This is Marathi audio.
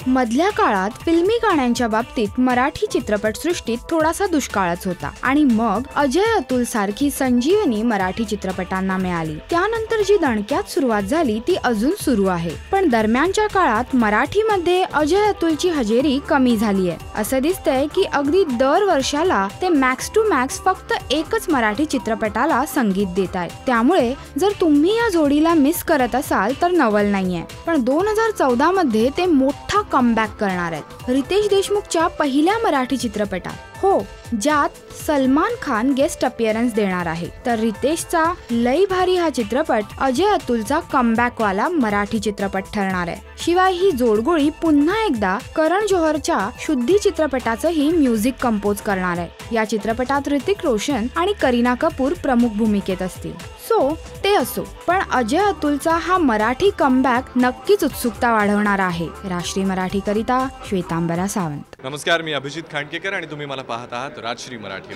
मधल्या काळात फिल्मी गाण्यांच्या बाबतीत मराठी चित्रपटसृष्टीत थोडासा दुष्काळच होता आणि मग अजय अतुल सारखी संजीवनी मराठी चित्रपटांना मिळाली। त्यानंतर जी दणक्यात सुरुवात झाली ती अजून सुरू आहे, पण दरम्यानच्या काळात मराठीमध्ये अजय अतुलची हजेरी कमी झाली आहे। असं दिसतंय की अगदी दर वर्षाला ते मॅक्स टू मॅक्स फक्त एकच मराठी चित्रपटाला संगीत देत आहेत। त्यामुळे जर तुम्ही या जोडीला मिस करत असाल तर नवल नाहीये, पण 2014 मध्ये ते मोठा कमबॅक करणार आहेत रितेश देशमुखच्या पहिल्या मराठी चित्रपटात, हो, ज्यात सलमान खान गेस्ट अपीयरन्स देणार आहे। तर रितेशचा लई भारी हा चित्रपट अजय अतुलचा कमबॅक वाला मराठी चित्रपट ठरणार आहे। शिवाय ही जोडगोळी पुन्हा एकदा करण जोहरच्या शुद्धी चित्रपटाचंही म्युझिक कंपोज करणार आहे। या चित्रपटात ऋतिक रोशन आणि करीना कपूर प्रमुख भूमिकेत असतील। सो ते असो, पण अजय अतुलचा हा मराठी कमबॅक नक्कीच उत्सुकता वाढवणारा आहे। राष्ट्रीय मराठी करिता श्वेतांबरा सावंत। नमस्कार, मी अभिजित खांडकेकर आणि तुम्ही मला पाहत आहात राजश्री मराठी।